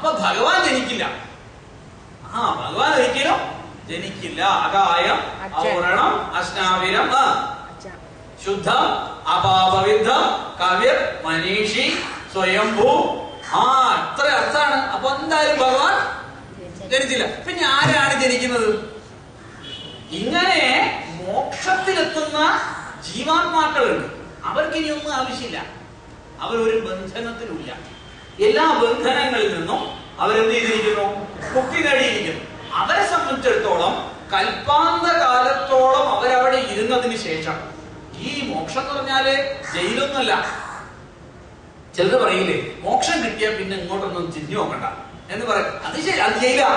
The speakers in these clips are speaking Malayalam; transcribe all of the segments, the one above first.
അപ്പൊ ഭഗവാൻ ജനിക്കില്ല. ഭഗവാൻ ഒരിക്കലും ജനിക്കില്ല. അകായം, ഔരണം, അശ്നാവിരം, ശുദ്ധം, അപാപവിദ്ധം, കവിർ, മനീഷി, സ്വയംഭൂ. ഇത്ര അർത്ഥാണ്. അപ്പൊ എന്തായാലും ഭഗവാൻ ജനിച്ചില്ല. പിന്നെ ആരാണ് ജനിക്കുന്നത്? ഇങ്ങനെ മോക്ഷത്തിലെത്തുന്ന ജീവാത്മാക്കളുണ്ട്. അവർക്ക് ഇനിയൊന്നും ആവശ്യമില്ല. അവരൊരു ബന്ധനത്തിലുമില്ല. എല്ലാ ബന്ധനങ്ങളിൽ നിന്നും അവരെന്ത് ചെയ്തിരിക്കുന്നു? മുക്തി നേടിയിരിക്കുന്നു. അവരെ സംബന്ധിച്ചിടത്തോളം കൽപ്പാന്ത കാലത്തോളം അവരവിടെ ഇരുന്നതിന് ശേഷം, ഈ മോക്ഷം എന്ന് പറഞ്ഞാല് ജയിലൊന്നുമല്ല. ചിലത് പറയില്ലേ, മോക്ഷം കിട്ടിയാൽ പിന്നെ ഇങ്ങോട്ടൊന്നും തിരിഞ്ഞു നോക്കണ്ട എന്ന് പറയും. അത് ശരി, അത് ജയിലാ.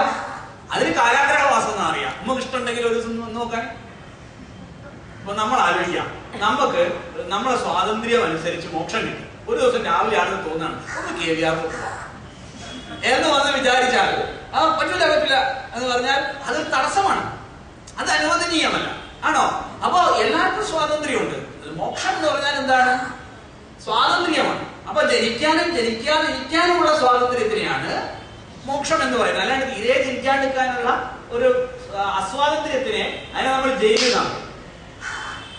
അതിന് കാരാഗ്രഹവാസം എന്ന് അറിയാം. നമുക്ക് ഇഷ്ടമുണ്ടെങ്കിൽ ഒരു ദിവസം നോക്കാൻ. അപ്പൊ നമ്മൾ ആലോചിക്കാം, നമുക്ക് നമ്മളെ സ്വാതന്ത്ര്യം അനുസരിച്ച് മോക്ഷം കിട്ടും. ഒരു ദിവസം രാവിലെ ആണെന്ന് തോന്നാണ് ഒന്ന് KVR എന്ന് വന്ന് വിചാരിച്ചാൽ പറ്റില്ല എന്ന് പറഞ്ഞാൽ അത് തടസ്സമാണ്. അത് അനുവദനീയമല്ല. ആണോ? അപ്പൊ എല്ലാവർക്കും സ്വാതന്ത്ര്യമുണ്ട്. മോക്ഷം എന്ന് പറഞ്ഞാൽ എന്താണ്? സ്വാതന്ത്ര്യമാണ്. അപ്പൊ ജനിക്കാതിരിക്കാനുമുള്ള സ്വാതന്ത്ര്യത്തിനെയാണ് മോക്ഷം എന്ന് പറയുന്നത്. അല്ലാണ്ട് തീരെ ജനിക്കാണ്ടിരിക്കാനുള്ള ഒരു അസ്വാതന്ത്ര്യത്തിനെ അതിനെ നമ്മൾ ജയിലിലാണ്.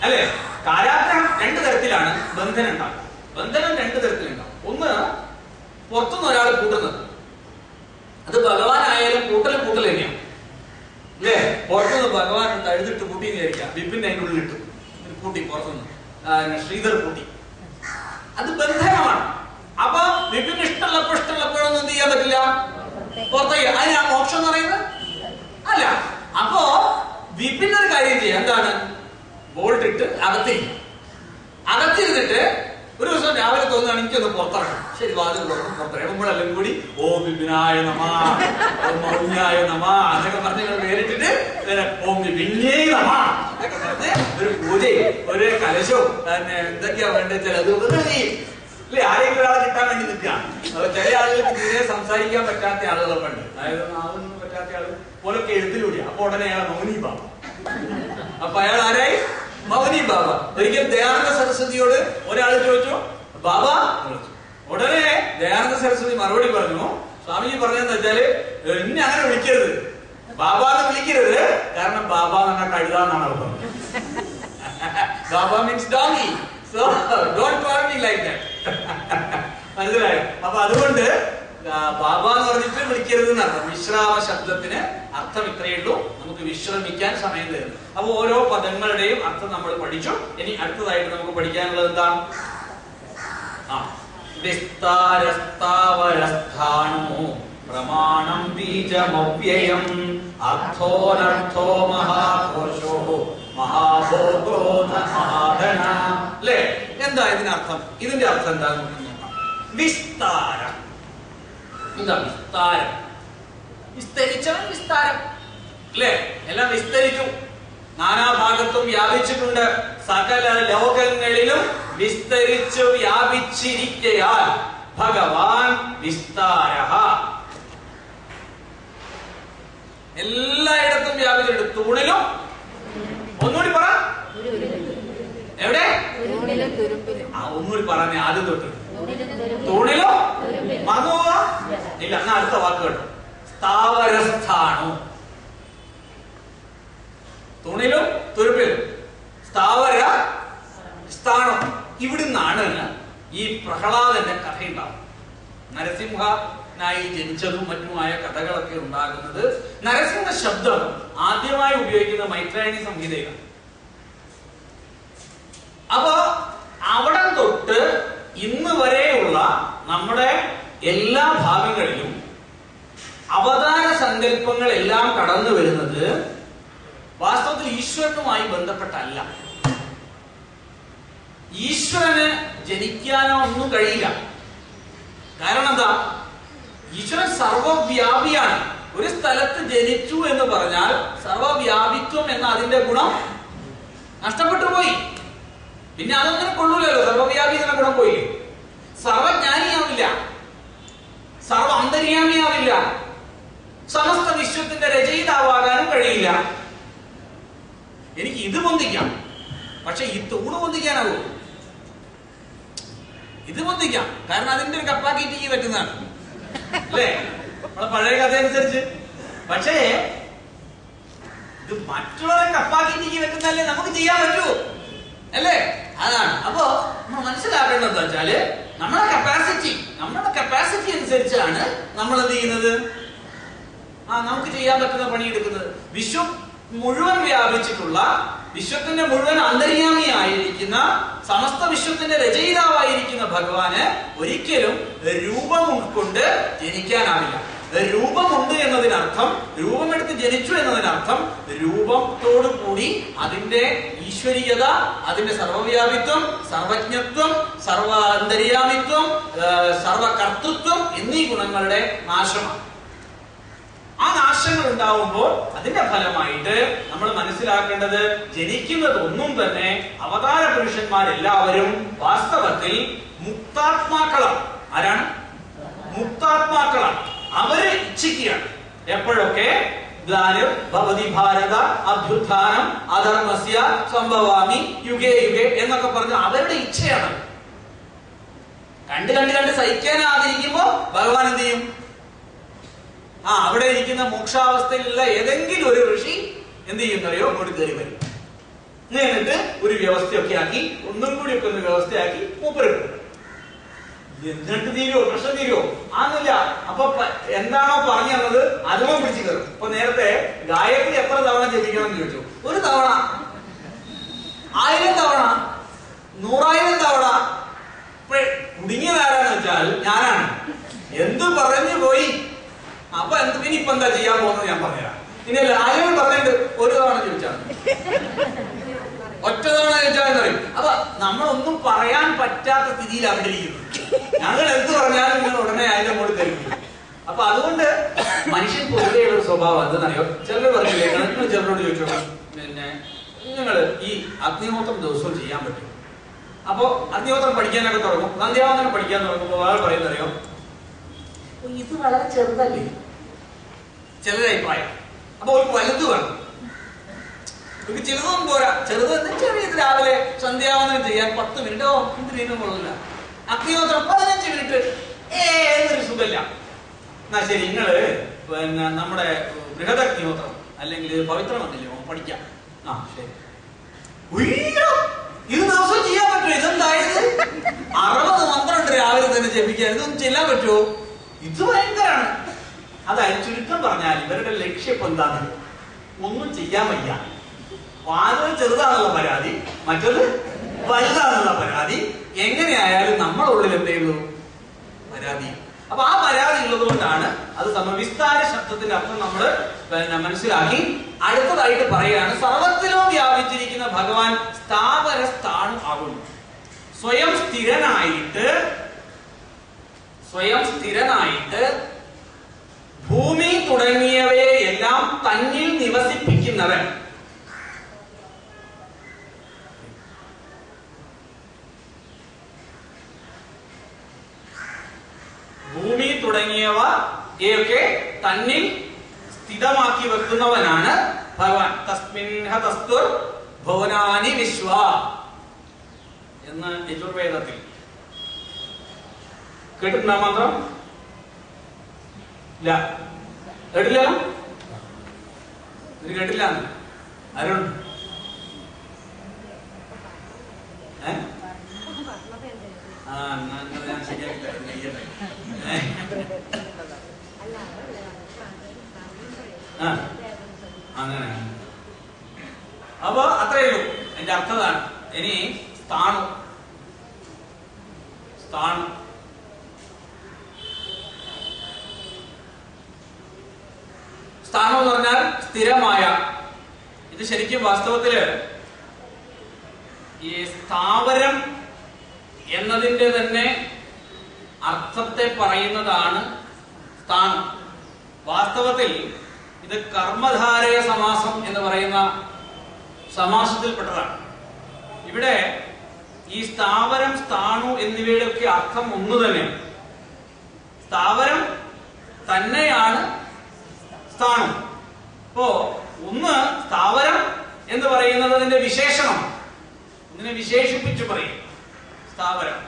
അല്ലെ? കാരാഗ്രഹം രണ്ടു തരത്തിലാണ് ബന്ധനം ഉണ്ടാകുന്നത്. ബന്ധനം രണ്ടു തരത്തിലുണ്ടാവും. ഒന്ന്, പുറത്തുനിന്ന് ഒരാൾ കൂട്ടുന്നത്. അത് ഭഗവാനായാലും കൂട്ടൽ തന്നെയാണ്. അല്ലേ? പുറത്തുനിന്ന് ഭഗവാൻ എഴുതിട്ട് കൂട്ടി വിചാരിക്കാം. വിപിന്റെ അതിൻ്റെ ഉള്ളിൽ ഇട്ടു കൂട്ടി, പുറത്തുനിന്ന് ശ്രീധർ കൂട്ടി. അത് ബന്ധനമാണ്. അപ്പൊ വിപിന് ഇഷ്ടമുള്ളപ്പോഴൊന്നും എന്ത് ചെയ്യാൻ പറ്റില്ല, പുറത്തേക്ക്. അതിനാ മോക്ഷം എന്ന് പറയുന്നത് അല്ല. അപ്പോ വിപിന്നൊരു കാര്യം ചെയ്യാം. എന്താണ്? ബോൾട്ട് ഇട്ട് അകത്തിരുന്നിട്ട് ഒരു ദിവസം രാവിലെ തോന്നുകയാണ് എനിക്കൊന്ന് പുറത്തിറങ്ങണം. ശരി, വാതിൽ തുറന്ന് പുറത്തിറങ്ങും. നമ്മളെല്ലാം കൂടി ഓം വിപിനായ നമഃ, ഓം മൗന്യായ നമഃ എന്നൊക്കെ പറഞ്ഞ് നിങ്ങൾ പേരിട്ടിട്ട് ഓം വിപിന്യേ നമഃ എന്നൊക്കെ പറഞ്ഞ് ഒരു പൂജയും ഒരു കലശവും എന്തൊക്കെയാ വേണ്ടത് ചിലത് അല്ലെ, ആരെങ്കിലും ഒരാളെ കിട്ടാൻ വേണ്ടി നിൽക്കുകയാണ്. ചില ആളുകൾക്ക് തീരെ സംസാരിക്കാൻ പറ്റാത്ത ആളുകളൊക്കെ ഉണ്ട്. അതായത് നാവൊന്നും പറ്റാത്ത ആളുകൾ പോലൊക്കെ എഴുത്തിലൂടെയാണ്. അപ്പൊ ഉടനെ അയാൾ മൗനി ബാബ. അപ്പൊ അയാൾ ആരായി? മൗനി ബാബ. ഒരിക്കൽ ദയാനന്ദ സരസ്വതിയോട് ഒരാൾ ചോദിച്ചു, ബാബ വിളിച്ചു. ഉടനെ ദയാനന്ദ സരസ്വതി മറുപടി പറഞ്ഞു. സ്വാമിജി പറഞ്ഞതെന്ന് വെച്ചാല്, ഇനി അങ്ങനെ വിളിക്കരുത്, ബാബ എന്ന് വിളിക്കരുത്. കാരണം ബാബ എന്ന് പറഞ്ഞാൽ കഴുതാന്നാണ് അർത്ഥം. ബാബ means donkey. So don't call me like that. മനസ്സിലായോ? അപ്പൊ അതുകൊണ്ട് ബാബ എന്ന് പറഞ്ഞിട്ട് വിളിക്കരുത് എന്നർത്ഥം. വിശ്രാമ ശബ്ദത്തിന് അർത്ഥം ഇത്രയേ ഉള്ളൂ. നമുക്ക് വിശ്രമിക്കാൻ സമയം തരുന്നു. അപ്പൊ ഓരോ പദങ്ങളുടെയും അർത്ഥം നമ്മൾ പഠിച്ചു. ഇനി അടുത്തതായിട്ട് നമുക്ക് പഠിക്കാനുള്ളത് എന്താണ്? വിസ്താരസ്ഥാവരസ്ഥാണോ പ്രമാണം ബീജമവ്യയം അർത്ഥോനർത്ഥോ മഹാകോശോ മഹാഭോഗോ മഹാധന. അല്ലേ? എന്താ ഇതിനർത്ഥം? ഇതിന്റെ അർത്ഥം എന്താണെന്ന് നമുക്ക് നോക്കാം. വിസ്താരം. എന്താ വിസ്താരം? വിസ്തരിച്ചവൻ വിസ്താരം. അല്ലേ? എല്ലാം വിസ്തരിച്ചു, നാനാഭാഗത്തും വ്യാപിച്ചിട്ടുണ്ട്. സകല ലോകങ്ങളിലും വിസ്തരിച്ചു വ്യാപിച്ചിരിക്കയാൽ ഭഗവാൻ വിസ്താരഃ. എല്ലായിടത്തും വ്യാപിച്ചിട്ടുണ്ട്. തൂണിലും. ഒന്നുകൂടി പറ. എവിടെ? ഒന്നുകൂടി പറഞ്ഞേ, ആദ്യം തൊട്ട്. തൂണിലോ? മറന്നുപോവാ? ഇല്ല, എന്നാ അടുത്ത വാക്ക് കേട്ടോ. സ്ഥാവരസ്ഥാണു. തൂണിലും തുരുമ്പിലും. സ്ഥാവര സ്ഥാണം. ഇവിടുന്നാണ് ഈ പ്രഹ്ലാദന്റെ കഥയുണ്ടാവും. നരസിംഹനായി ജനിച്ചതും മറ്റുമായ കഥകളൊക്കെ ഉണ്ടാകുന്നത്. നരസിംഹ ശബ്ദം ആദ്യമായി ഉപയോഗിക്കുന്ന മൈത്രായണി സംഹിതയിലാണ്. അപ്പൊ അവിടെ തൊട്ട് ഇന്ന് വരെയുള്ള നമ്മുടെ എല്ലാ ഭാഗങ്ങളിലും അവതാര സങ്കല്പങ്ങൾ എല്ലാം കടന്നു വരുന്നത് വാസ്തവത്തിൽ ഈശ്വരനുമായി ബന്ധപ്പെട്ടല്ല. ഈശ്വരന് ജനിക്കാനോ ഒന്നും കഴിയില്ല. കാരണം എന്താ? ഈശ്വരൻ സർവവ്യാപിയാണ്. ഒരു സ്ഥലത്ത് ജനിച്ചു എന്ന് പറഞ്ഞാൽ സർവവ്യാപിത്വം എന്ന അതിന്റെ ഗുണം നഷ്ടപ്പെട്ടു പോയി. പിന്നെ അതൊന്നും കൊള്ളൂലല്ലോ. സർവവ്യാപി എന്ന ഗുണം പോയി. സർവജ്ഞാനിയാവില്ല, സർവ അന്തര്യാമിയാവില്ല, സമസ്ത വിശ്വത്തിന്റെ രചയിതാവാകാനും കഴിയില്ല. എനിക്ക് ഇത് പൊന്തിക്കാം, പക്ഷെ ഈ തൂണ് പൊന്തിക്കാനാവൂ? ഇത് പൊന്തിക്കാം, കാരണം അതിന്റെ ഒരു കപ്പാസിറ്റിക്ക് പറ്റുന്നതാണ്. അല്ലേ? നമ്മളെ പഴയ കഥ അനുസരിച്ച്. പക്ഷേ ഇത് മറ്റുള്ളവരെ കപ്പാക്കിട്ട് വെക്കുന്നല്ലേ നമുക്ക് ചെയ്യാൻ പറ്റൂ, അല്ലേ? അതാണ്. അപ്പോ നമ്മൾ മനസ്സിലാക്കേണ്ടത് എന്താ വെച്ചാല് നമ്മുടെ കപ്പാസിറ്റി അനുസരിച്ചാണ് നമ്മൾ എന്ത് ചെയ്യുന്നത്, നമുക്ക് ചെയ്യാൻ പറ്റുന്ന പണിയെടുക്കുന്നത്. വിശ്വം മുഴുവൻ വ്യാപിച്ചിട്ടുള്ള, വിശ്വത്തിന്റെ മുഴുവൻ അന്തര്യാമിയായിരിക്കുന്ന, സമസ്ത വിശ്വത്തിന്റെ രചയിതാവായിരിക്കുന്ന ഭഗവാന് ഒരിക്കലും രൂപം ഉൾക്കൊണ്ട് ജനിക്കാനാവില്ല. രൂപമുണ്ട് എന്നതിനർത്ഥം, രൂപമെടുത്ത് ജനിച്ചു എന്നതിനർത്ഥം രൂപത്തോടു കൂടി അതിന്റെ ഈശ്വരീയത, അതിന്റെ സർവവ്യാപിത്വം, സർവജ്ഞത്വം, സർവ അന്തര്യാമിത്വം, സർവകർത്തൃത്വം എന്നീ ഗുണങ്ങളുടെ നാശമാണ്. ആ നാശങ്ങൾ ഉണ്ടാവുമ്പോൾ അതിന്റെ ഫലമായിട്ട് നമ്മൾ മനസ്സിലാക്കേണ്ടത്, ജനിക്കുന്നതൊന്നും തന്നെ അവതാര പുരുഷന്മാരെല്ലാവരും വാസ്തവത്തിൽ മുക്താത്മാക്കളാണ്. ആരാണ്? മുക്താത്മാക്കളാണ്. അവര് ഇച്ഛിക്കുകയാണ് എപ്പോഴൊക്കെ ഭവതി ഭാരത അഭ്യുത്ഥാനം അധർമ്മസ്യ സംഭവാമി യുഗേ യുഗേ എന്നൊക്കെ പറഞ്ഞ് അവരുടെ ഇച്ഛയാണ്. കണ്ട് കണ്ട് കണ്ട് സഹിക്കാനാതിരിക്കുമ്പോ ഭഗവാൻ എന്ത് ചെയ്യും? അവിടെ ഇരിക്കുന്ന മോക്ഷാവസ്ഥയിലുള്ള ഏതെങ്കിലും ഒരു ഋഷി എന്ത് ചെയ്യുന്നറിയോ, അങ്ങോട്ട് കയറി വരും. എന്നിട്ട് ഒരു വ്യവസ്ഥയൊക്കെ ആക്കി, ഒന്നും കൂടി ഒക്കെ ഒന്ന് വ്യവസ്ഥയാക്കി മൂപ്പരെടുക്കും. എന്നിട്ട് തീരുവോ? പ്രശ്നം തീരുവോ? ആന്നില്ല. അപ്പൊ എന്താണോ പറഞ്ഞു തന്നത് അതും പിടിച്ചു കയറും. അപ്പൊ നേരത്തെ ഗായത്രി എത്ര തവണ ജപിക്കണം എന്ന് ചോദിച്ചു. ഒരു തവണ, 1000 തവണ, 100,000 തവണ. കുടുങ്ങിയതാരാന്ന് വെച്ചാൽ ഞാനാണ്. എന്ത് പറഞ്ഞു പോയി. അപ്പൊ ഇനിയിപ്പൊ എന്താ ചെയ്യാൻ പോകുന്നത് ഞാൻ പറഞ്ഞുതരാം. ഇനി ആരും പറഞ്ഞിട്ട് ഒരു തവണ ചോദിച്ചാൽ, ഒറ്റ തവണ ചോദിച്ചാൽ പറയും. അപ്പൊ നമ്മളൊന്നും പറയാൻ പറ്റാത്ത സ്ഥിതിയിൽ അവിടെ ഇരിക്കുന്നു. ഞങ്ങൾ എന്ത് പറഞ്ഞാലും നിങ്ങൾ ഉടനെ അതിന്റെ അങ്ങോട്ട് തരും. അപ്പൊ അതുകൊണ്ട് മനുഷ്യൻ പൊതുവെയുള്ള ഒരു സ്വഭാവം എന്തെന്നറിയോ, ചിലർ പറഞ്ഞില്ലേ, നിങ്ങൾ ചിലരോട് ചോദിച്ചോ, പിന്നെ നിങ്ങൾ ഈ അഗ്നിഹോത്രം ദിവസവും ചെയ്യാൻ പറ്റും. അപ്പൊ അഗ്നിഹോത്രം പഠിക്കാനൊക്കെ തുടങ്ങും, സന്ധ്യാവന്തനം പഠിക്കാൻ തുടങ്ങുമ്പോൾ വേറെ പറയുന്നറിയോ, ഇത് വളരെ ചെറുതല്ലേ ചിലരുടെ അഭിപ്രായം. അപ്പൊ ഒരു വലുത് വേണം. ഒരു ചെറുതൊന്നും പോരാ. ചെറുത് ചെറിയത് രാവിലെ സന്ധ്യാവന്തനം ചെയ്യാൻ 10 മിനിറ്റോ എന്തിനും കൊള്ളില്ല. അഗ്നിഹോത്രം 15 മിനിറ്റ് എന്നൊരു സുഖമില്ല. എന്നാ ശരി, നിങ്ങള് പിന്നെ നമ്മുടെ ബൃഹദഗ്നിഹോത്രം അല്ലെങ്കിൽ പവിത്രമൊന്നില്ലേ പഠിക്കാം. ശരി. ഇത് ദിവസം ചെയ്യാൻ പറ്റുമോ? ഇതെന്തായത് 60 മന്ത്രമുണ്ട് രാവിലെ തന്നെ ജപിക്കാൻ. ഇതൊന്നും ചെല്ലാൻ പറ്റുമോ? ഇത് ഭയങ്കരാണ്. അതായത് ചുരുക്കം പറഞ്ഞാൽ ഇവരുടെ ലക്ഷ്യം ഇപ്പൊ എന്താണ്? ഒന്നും ചെയ്യാൻ വയ്യ. വാദം ചെറുതാണുള്ള പരാതി, മറ്റത് വലുതാണെന്നുള്ള പരാതി. എങ്ങനെയായാലും നമ്മളുള്ളിൽ എന്തെയുള്ളൂ? പരാതി. അപ്പൊ ആ പരാതി ഉള്ളത് കൊണ്ടാണ് അത് വിസ്താര ശബ്ദത്തിന്റെ അർത്ഥം നമ്മൾ മനസ്സിലാക്കി. അടുത്തതായിട്ട് പറയുകയാണ്, സർവത്തിലും വ്യാപിച്ചിരിക്കുന്ന ഭഗവാൻ സ്ഥാവര സ്ഥാണു ആകുന്നു. സ്വയം സ്ഥിരനായിട്ട് ഭൂമി തുടങ്ങിയവയെ എല്ലാം തന്നിൽ നിവസിപ്പിക്കുന്നവൻ. ഭൂമി തുടങ്ങിയവയൊക്കെ തന്നിൽ സ്ഥിതമാക്കി വെക്കുന്നവനാണ് ഭഗവാൻ. തസ്മിൻഹ തസ്തുർ ഭുവനാനി വിശ്വ എന്ന് യജുർവേദത്തിൽ കേട്ടിട്ടുണ്ടോ? മാത്രം ഇല്ല, കേട്ടില്ല. ഇത് കേട്ടില്ല. അരുൺ ഞാൻ ശരിയാക്കില്ല. അങ്ങനെ അപ്പൊ അത്രയുള്ളൂ എന്റെ അർത്ഥതാണ്. ഇനി സ്ഥാണു സ്ഥാനം എന്ന് പറഞ്ഞാൽ സ്ഥിരമായ. ഇത് ശരിക്കും വാസ്തവത്തില് ഈ സ്ഥാവരം എന്നതിന്റെ തന്നെ അർത്ഥത്തെ പറയുന്നതാണ് സ്ഥാനം. വാസ്തവത്തിൽ ഇത് കർമ്മധാരയ സമാസം എന്ന് പറയുന്ന സമാസത്തിൽപ്പെട്ടതാണ്. ഇവിടെ ഈ സ്ഥാവരം, സ്ഥാണു എന്നിവയുടെ ഒക്കെ അർത്ഥം ഒന്നു തന്നെ. സ്ഥാവരം തന്നെയാണ് സ്ഥാണു. അപ്പോ ഒന്ന് സ്ഥാവരം എന്ന് പറയുന്നത് അതിന്റെ വിശേഷണം, ഇതിനെ വിശേഷിപ്പിച്ചു പറയും സ്ഥാവരം.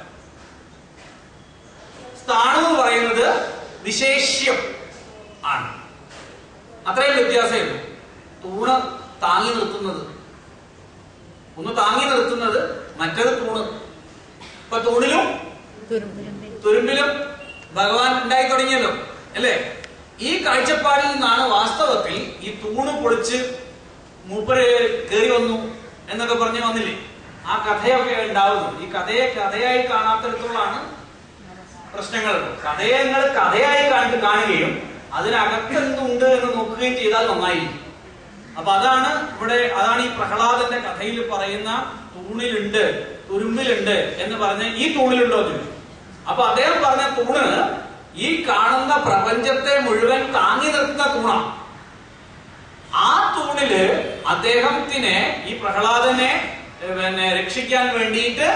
സ്ഥാണു എന്ന് പറയുന്നത് വിശേഷ്യം. ആണ്. അത്രയും വ്യത്യാസമേ ഉള്ളൂ. തൂണ് താങ്ങി നിർത്തുന്നത്, ഒന്ന് താങ്ങി നിർത്തുന്നത്, മറ്റത് തൂണ്. ഇപ്പൊ തൂണിലും തുരുമ്പിലും ഭഗവാൻ ഉണ്ടായി തുടങ്ങിയല്ലോ അല്ലേ? ഈ കാഴ്ചപ്പാടിൽ നിന്നാണ് വാസ്തവത്തിൽ ഈ തൂണ് പൊളിച്ച് മൂപ്പര് കയറി വന്നു എന്നൊക്കെ പറഞ്ഞു വന്നില്ലേ, ആ കഥയൊക്കെ ഉണ്ടാവുന്നത്. ഈ കഥയെ കഥയായി കാണാത്തിടത്തോളാണ് പ്രശ്നങ്ങൾ. കഥയെ നിങ്ങൾ കഥയായി കാണുകയും അതിനകത്തെന്തുണ്ട് എന്ന് നോക്കുകയും ചെയ്താൽ നന്നായിരിക്കും. അപ്പൊ അതാണ് ഇവിടെ, അതാണ് ഈ പ്രഹ്ലാദന്റെ കഥയിൽ പറയുന്ന തൂണിലുണ്ട് തുരുമ്പിലുണ്ട് എന്ന് പറഞ്ഞ് ഈ തൂണിലുണ്ടോ എന്ന് ചോദിച്ചു. അപ്പൊ അദ്ദേഹം പറഞ്ഞ തൂണ് ഈ കാണുന്ന പ്രപഞ്ചത്തെ മുഴുവൻ താങ്ങി നിർത്തുന്ന തൂണാണ്. ആ തൂണില് അദ്ദേഹത്തിനെ, ഈ പ്രഹ്ലാദനെ രക്ഷിക്കാൻ വേണ്ടിയിട്ട്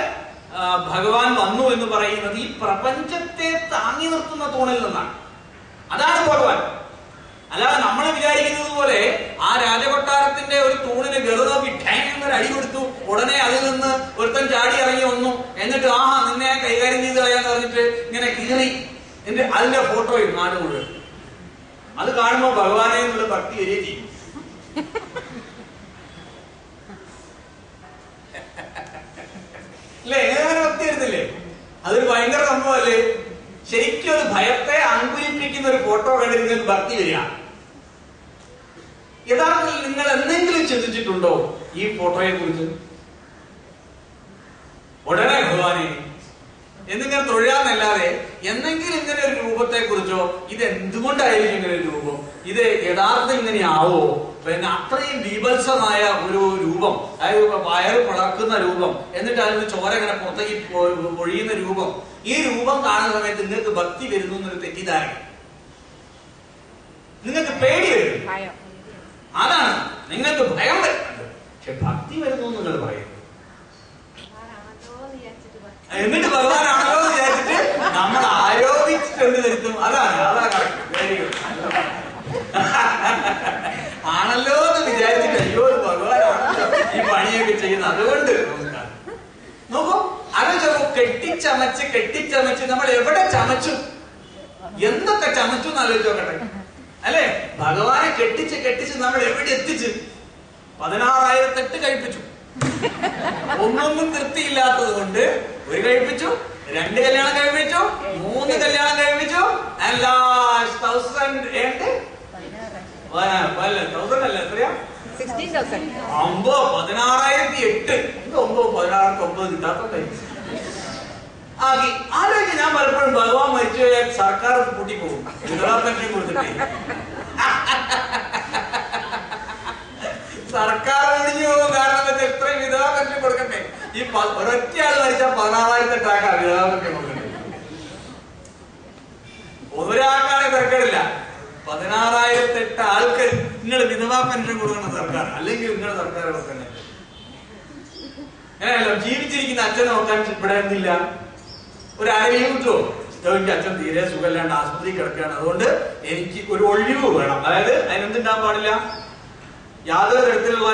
ഭഗവാൻ വന്നു എന്ന് പറയുന്നത് ഈ പ്രപഞ്ചത്തെ താങ്ങി നിർത്തുന്ന തൂണിൽ നിന്നാണ്. അതാണ് ഭഗവാൻ. അല്ലാതെ നമ്മൾ വിചാരിക്കുന്നത് പോലെ ആ രാജകൊട്ടാരത്തിന്റെ ഒരു തൂണിന് ഗറുനോക്കി എന്നൊരു അടി കൊടുത്തു, ഉടനെ അതിൽ നിന്ന് ഒരുത്തൻ ചാടി ഇറങ്ങി വന്നു, എന്നിട്ട് ആഹാ നിന്നെ കൈകാര്യം ചെയ്ത് കളയാന്ന് പറഞ്ഞിട്ട് ഇങ്ങനെ കീറി എന്നിട്ട് അതിന്റെ ഫോട്ടോയും നാട് മുഴുവൻ. അത് കാണുമ്പോ ഭഗവാനെ എന്നുള്ള ഭക്തി വരികയും ചെയ്യും. അല്ലേ? എങ്ങനെ ഭക്തി വരുന്നില്ലേ? അതൊരു ഭയങ്കര സംഭവമല്ലേ? ശരിക്കും ഒരു ഭയത്തെ അങ്കുലിപ്പിക്കുന്ന ഒരു ഫോട്ടോ കണ്ടിട്ട് നിങ്ങൾക്ക് ഭക്തി വരിക. യഥാർത്ഥത്തിൽ നിങ്ങൾ എന്തെങ്കിലും ചിന്തിച്ചിട്ടുണ്ടോ ഈ ഫോട്ടോയെ കുറിച്ച്? ഉടനെ ഭഗവാനെ എന്നിങ്ങനെ തൊഴാന്നല്ലാതെ എന്തെങ്കിലും ഇങ്ങനെ ഒരു രൂപത്തെ കുറിച്ചോ, ഇത് എന്തുകൊണ്ടായിരിക്കും ഇങ്ങനെ ഒരു രൂപം, ഇത് യഥാർത്ഥത്തിൽ ഇങ്ങനെയാവോ, പിന്നെ അത്രയും ബീഭത്സമായ ഒരു രൂപം, അതായത് വയറ് പിളർക്കുന്ന രൂപം, എന്നിട്ട് അതിന് ചോര ഇങ്ങനെ പുറത്തേക്ക് പൊഴിയുന്ന രൂപം, ഈ രൂപം കാണുന്ന സമയത്ത് നിങ്ങൾക്ക് ഭക്തി വരുന്നു എന്നൊരു തെറ്റിദ്ധാരണ, നിങ്ങൾക്ക് പേടി വരുന്നു. അതാണ് നിങ്ങൾക്ക് ഭയം വരുന്നത്. പക്ഷെ ഭക്തി വരുന്നു നിങ്ങൾ പറയുന്നു. എന്നിട്ട് ഭഗവാനാണല്ലോ എന്ന് വിചാരിച്ചിട്ട് നമ്മൾ ആരോപിച്ചിട്ടുണ്ട് വരുത്തും. അതാണ് കറക്റ്റ്. Very good. ആണല്ലോ എന്ന് വിചാരിച്ചിട്ട് അയ്യോ ഭഗവാനാണല്ലോ ഈ പണിയൊക്കെ ചെയ്യുന്നത്. അതുകൊണ്ട് നോക്കൂ, ആലോചിച്ചോ, കെട്ടിച്ചമച്ച് നമ്മൾ എവിടെ ചമച്ചു, എന്തൊക്കെ ചമച്ചു എന്ന് ആലോചിച്ചോക്കട്ടെ അല്ലെ? ഭഗവാനെ കെട്ടിച്ച് നമ്മൾ എവിടെ എത്തിച്ച്? 16,008 കഴിപ്പിച്ചു. ഒന്നൊന്നും തൃപ്തിയില്ലാത്തത് കൊണ്ട് ഒരു കഴിപ്പിച്ചു, 2 കല്യാണം കഴിപ്പിച്ചു, 3 കല്യാണം കഴിപ്പിച്ചു, 1008 എത്രയാ? 16,008. 9 കിട്ടാത്ത ആക്കി. ആലോചിച്ച് ഞാൻ പലപ്പോഴും ഭഗവാൻ മരിച്ചു സർക്കാർ കൂട്ടിപ്പോകും, വിധവാ പെൻഷൻ കൊടുത്തിട്ടേ. സർക്കാർ ഒഴിഞ്ഞു പോകും. കാരണം വെച്ചാൽ ഇത്രയും വിധവാ പെൻഷൻ കൊടുക്കട്ടെ. ഈ ഒരൊറ്റ ആൾ മരിച്ചാൽ 16,008 വിധവാ പെൻഷൻ കൊടുക്കട്ടെ. ഒരാൾക്കാണ് തിരക്കേടില്ല, 16,008 ആൾക്ക് നിങ്ങൾ വിധവാ പെൻഷൻ കൊടുക്കണം സർക്കാർ, അല്ലെങ്കിൽ നിങ്ങൾ സർക്കാർ കൊടുക്കണേ. അങ്ങനെയല്ലോ ജീവിച്ചിരിക്കുന്ന അച്ഛനെ നോക്കാൻ ഇവിടെ എന്തില്ല, ഒരു അരയും കിട്ടുമോ? എനിക്ക് അച്ഛൻ തീരെ സുഖമില്ലാണ്ട് ആശുപത്രി കിടക്കുകയാണ്, അതുകൊണ്ട് എനിക്ക് ഒരു ഒഴിവ് വേണം. അതായത് അതിനെന്തുണ്ടാകാൻ പാടില്ല, യാതൊരു തരത്തിലുള്ള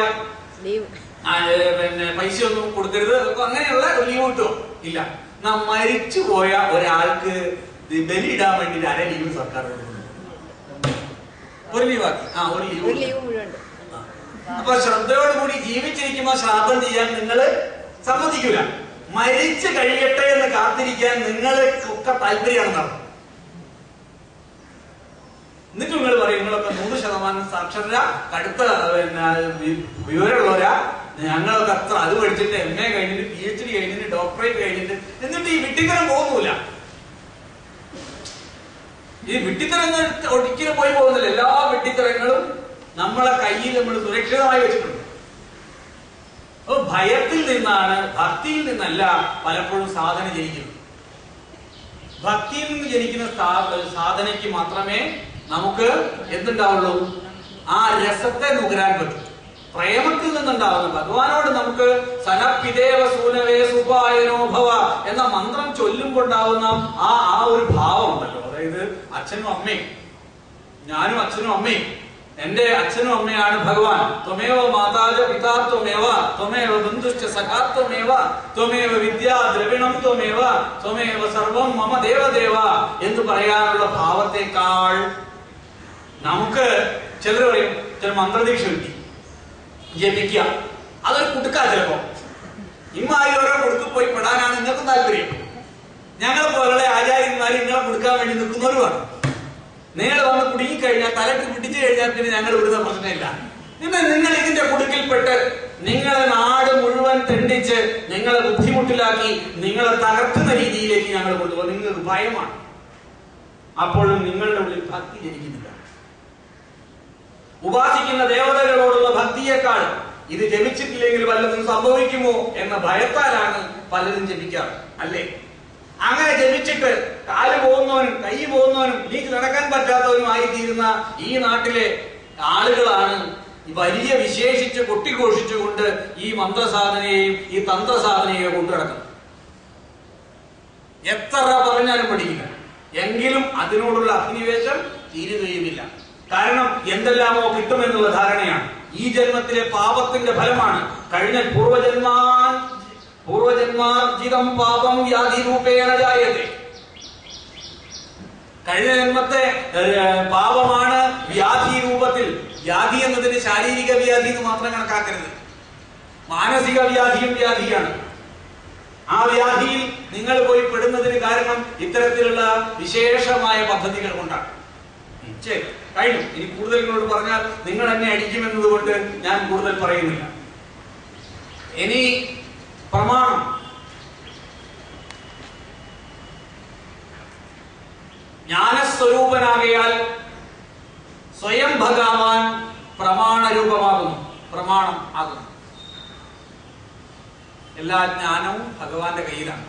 പിന്നെ പൈസയൊന്നും കൊടുക്കരുത്, അങ്ങനെയുള്ള ഒരു ലീവ് കിട്ടുമോ? ഇല്ല. മരിച്ചു പോയ ഒരാൾക്ക് ബലിയിടാൻ വേണ്ടിട്ട് 1/2 ലീവ് സർക്കാർ കൊടുക്കുന്നു. ഒരു ലീവാക്കി, ഒരു ലീവ്. അപ്പൊ ശ്രദ്ധയോടുകൂടി ജീവിച്ചിരിക്കുമ്പോ ശ്രാദ്ധം ചെയ്യാൻ നിങ്ങൾ സമ്മതിക്കൂല. മരിച്ചു കഴിയട്ടെ എന്ന് കാത്തിരിക്കാൻ നിങ്ങളൊക്കെ താല്പര്യമാണെന്നാണ്. എന്നിട്ട് നിങ്ങൾ പറയും നിങ്ങളൊക്കെ 100% സാക്ഷരരാ, കടുത്ത വിവരമുള്ളവരാ, ഞങ്ങളൊക്കെ അത്ര അത് പഠിച്ചിട്ട് MA കഴിഞ്ഞിട്ട് PhD കഴിഞ്ഞിട്ട് ഡോക്ടറേറ്റ് കഴിഞ്ഞിട്ട്, എന്നിട്ട് ഈ വിട്ടിത്തരം പോകുന്നില്ല. ഈ വിട്ടിത്തരങ്ങൾ ഒരിക്കലും പോയി പോകുന്നില്ല. എല്ലാ വിട്ടിത്തരങ്ങളും നമ്മളെ കയ്യിൽ നമ്മൾ സുരക്ഷിതമായി വെച്ചിട്ടുണ്ട്. അപ്പൊ ഭയത്തിൽ നിന്നാണ്, ഭക്തിയിൽ നിന്നല്ല പലപ്പോഴും സാധന ജനിക്കുന്നത്. ഭക്തിയിൽ നിന്ന് ജനിക്കുന്ന സാധനയ്ക്ക് മാത്രമേ നമുക്ക് എന്തുണ്ടാവുള്ളൂ, ആ രസത്തെ നുകരാൻ പറ്റും. പ്രേമത്തിൽ നിന്നുണ്ടാവുന്നു. ഭഗവാനോട് നമുക്ക് സനപ്പിദേവ സൂനവേ സുപായനോ ഭവ എന്ന മന്ത്രം ചൊല്ലുമ്പോണ്ടാവുന്ന ആ ഒരു ഭാവം ഉണ്ടല്ലോ. അതായത് അച്ഛനും അമ്മയും, ഞാനും അച്ഛനും അമ്മയും, എന്റെ അച്ഛനും അമ്മയാണ് ഭഗവാൻ. ത്വമേവ മാതാജ പിതാ ത്വമേവ, ത്വമേവ ബന്ധുശ്ച സഖാ ത്വമേവ, ത്വമേവ വിദ്യാ ദ്രവിണം ത്വമേവ, ത്വമേവ സർവം മമ ദേവദേവ എന്ന് പറയാനുള്ള ഭാവത്തെക്കാൾ നമുക്ക് ചിലർ പറയും ചില മന്ത്രദീക്ഷ കിട്ടി ജപിക്കുക, അതൊരു കുടുക്കാ. ചിലപ്പോ ഇമ്മായി ഓരോ കൊടുത്തു പോയി പെടാനാണ് നിങ്ങൾക്ക് താല്പര്യം. ഞങ്ങൾ പോലുള്ള ആചാര്യന്മാർ നിങ്ങളെ കൊടുക്കാൻ വേണ്ടി നിൽക്കുന്നവരുമാണ്. നിങ്ങൾ വന്ന് കുടുങ്ങിക്കഴിഞ്ഞാൽ തലക്ക് പിടിച്ചു കഴിഞ്ഞാൽ പിന്നെ ഞങ്ങൾ വിടുന്ന പ്രശ്നമില്ല. നിങ്ങൾ ഇതിന്റെ കുടുക്കിൽപ്പെട്ട് നിങ്ങളെ നാട് മുഴുവൻ തെണ്ടിച്ച് നിങ്ങളെ ബുദ്ധിമുട്ടിലാക്കി നിങ്ങളെ തകർക്കുന്ന രീതിയിലേക്ക് ഞങ്ങൾ കൊണ്ടുപോകും. നിങ്ങൾക്ക് ഭയമാണ്. അപ്പോഴും നിങ്ങളുടെ ഉള്ളിൽ ഭക്തി ജനിക്കുന്നില്ല. ഉപാസിക്കുന്ന ദേവതകളോടുള്ള ഭക്തിയേക്കാൾ ഇത് ജപിച്ചിട്ടില്ലെങ്കിൽ വല്ലതും സംഭവിക്കുമോ എന്ന ഭയത്താലാണ് പലരും ജപിക്കാറ്, അല്ലേ? അങ്ങനെ ജപിച്ചിട്ട് കാല് പോകുന്നവനും കൈ പോകുന്നവനും നീക്ക് നടക്കാൻ പറ്റാത്തവനുമായി തീരുന്ന ഈ നാട്ടിലെ ആളുകളാണ് വലിയ വിശേഷിച്ച് കൊട്ടിഘോഷിച്ചുകൊണ്ട് ഈ മന്ത്രസാധനയെയും ഈ തന്ത്രസാധനയെയും കൊണ്ടു നടക്കുന്നത്. എത്ര പറഞ്ഞാലും പഠിക്കില്ല, എങ്കിലും അതിനോടുള്ള അഭിനിവേശം തീരുകയുമില്ല. കാരണം എന്തെല്ലാമോ കിട്ടുമെന്നുള്ള ധാരണയാണ്. ഈ ജന്മത്തിലെ പാപത്തിന്റെ ഫലമാണ്. കഴിഞ്ഞ പൂർവജന്മാർജിതം പാപം വ്യാധി രൂപേണ ജായതേ. കഴിഞ്ഞ ജന്മത്തെ പാപമാണ് വ്യാധി രൂപത്തിൽ. വ്യാധി എന്നതിന് ശാരീരിക വ്യാധി എന്ന് മാത്രം കണക്കാക്കരുത്. മാനസിക വ്യാധിയും വ്യാധിയാണ്. ആ വ്യാധിയിൽ നിങ്ങൾ പോയി പെടുന്നതിന് കാരണം ഇത്തരത്തിലുള്ള വിശേഷമായ പദ്ധതികൾ കൊണ്ടാണ്. കഴിഞ്ഞു. ഇനി കൂടുതൽ നിങ്ങളോട് പറഞ്ഞാൽ നിങ്ങൾ എന്നെ അടിക്കുമെന്നതുകൊണ്ട് ഞാൻ കൂടുതൽ പറയുന്നില്ല. ഇനി പ്രമാണം. ജ്ഞാനസ്വരൂപനാകയാൽ സ്വയം ഭഗവാൻ പ്രമാണരൂപമാകുന്നു, പ്രമാണം ആകുന്നു. എല്ലാ ജ്ഞാനവും ഭഗവാന്റെ കയ്യിലാണ്.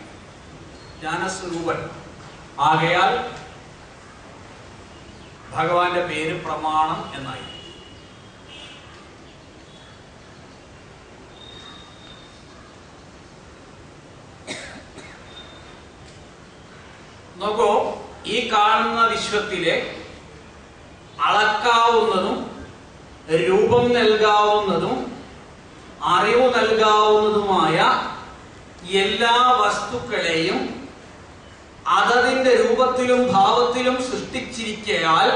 ജ്ഞാനസ്വരൂപൻ ആകയാൽ ഭഗവാന്റെ പേര് പ്രമാണം എന്നായി. നോക്കൂ, ഈ കാണുന്ന വിശ്വത്തിലെ അളക്കാവുന്നതും രൂപം നൽകാവുന്നതും അറിവ് നൽകാവുന്നതുമായ എല്ലാ വസ്തുക്കളെയും അതതിന്റെ രൂപത്തിലും ഭാവത്തിലും സൃഷ്ടിച്ചിരിക്കയാൽ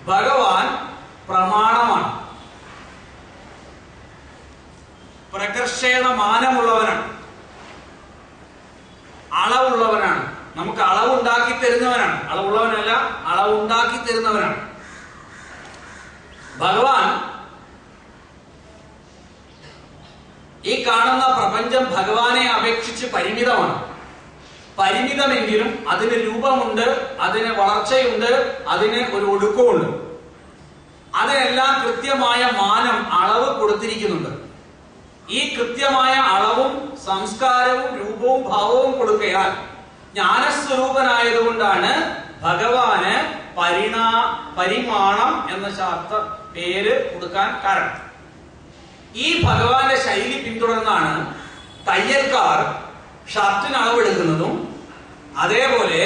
ഭഗവാൻ പ്രമാണമാണ്. പ്രകർഷേണ മാനമുള്ളവനാണ്, അളവുള്ളവനാണ്. നമുക്ക് അളവുണ്ടാക്കി തരുന്നവനാണ്. അളവുള്ളവനല്ല, അളവുണ്ടാക്കി തരുന്നവനാണ് ഭഗവാൻ. ഈ കാണുന്ന പ്രപഞ്ചം ഭഗവാനെ അപേക്ഷിച്ച് പരിമിതമാണ്. പരിമിതമെങ്കിലും അതിന് രൂപമുണ്ട്, അതിന് വളർച്ചയുണ്ട്, അതിന് ഒരു ഒടുക്കമുണ്ട്. അതിനെല്ലാം കൃത്യമായ മാനം, അളവ് കൊടുത്തിരിക്കുന്നുണ്ട്. ഈ കൃത്യമായ അളവും സംസ്കാരവും രൂപവും ഭാവവും കൊടുക്കയാൽ ജ്ഞാനസ്വരൂപനായതുകൊണ്ടാണ് ഭഗവാന് പരിമാണം എന്ന ശാസ്ത്ര പേര് കൊടുക്കാൻ കാരണം. ഈ ഭഗവാന്റെ ശൈലി പിന്തുടർന്നാണ് തയ്യൽക്കാർ ഷർട്ടിന് അളവെടുക്കുന്നതും അതേപോലെ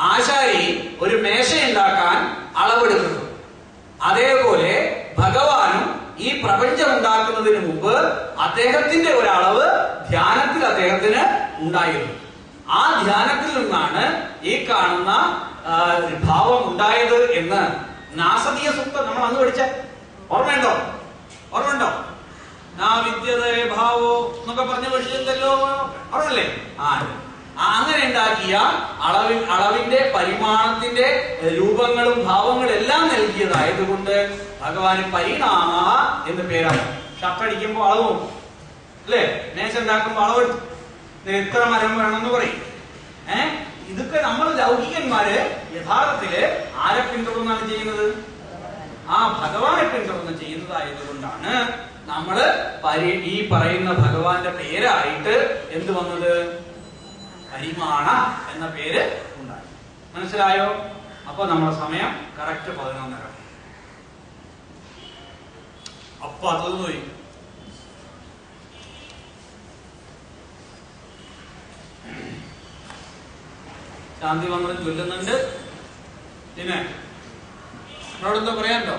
ആശാരി ഒരു മേശ ഉണ്ടാക്കാൻ അളവെടുക്കുന്നതും. അതേപോലെ ഭഗവാനും ഈ പ്രപഞ്ചം ഉണ്ടാക്കുന്നതിന് മുമ്പ് അദ്ദേഹത്തിന്റെ ഒരളവ് ധ്യാനത്തിൽ അദ്ദേഹത്തിന് ഉണ്ടായിരുന്നു. ആ ധ്യാനത്തിൽ നിന്നാണ് ഈ കാണുന്ന ഭാവം ഉണ്ടായത് എന്ന് നാസതീയ സൂക്തം നമ്മൾ അന്ന് പഠിച്ച ഓർമ്മയുണ്ടോ? ഓർമ്മയുണ്ടോ? നാ വിദ്യതേ ഭാവോ എന്നൊക്കെ പറഞ്ഞ വിഷയത്തല്ലോ, ഓർമ്മല്ലേ? അങ്ങനെ ഉണ്ടാക്കിയ അളവിന്റെ പരിമാണത്തിന്റെ രൂപങ്ങളും ഭാവങ്ങളും എല്ലാം നൽകിയതായതുകൊണ്ട് ഭഗവാന് പരിണാമ എന്ന് പേരാണ്. ഷർട്ടടിക്കുമ്പോ അളവും, അല്ലേ? മേശ ഉണ്ടാക്കുമ്പോ അളവെടുത്തു, എത്ര മരം വേണമെന്ന് പറയും. ഇതൊക്കെ നമ്മൾ ലൗകികന്മാര് യഥാർത്ഥത്തില് ആരെ പിന്തുടർന്നാണ് ചെയ്യുന്നത്? ഭഗവാനെ പിന്തുടർന്ന് ചെയ്യുന്നതായതുകൊണ്ടാണ് നമ്മള് ഈ പറയുന്ന ഭഗവാന്റെ പേരായിട്ട് എന്ത് വന്നത്? പരിമാണ എന്ന പേര് ഉണ്ടായി. മനസ്സിലായോ? അപ്പൊ നമ്മുടെ സമയം കറക്റ്റ് 11:30. അപ്പൊ അത് പോയി. ശാന്തി മന്ത്രം ചൊല്ലുന്നുണ്ട്. പിന്നെ എന്നോടെന്തോ പറയാനുണ്ടോ?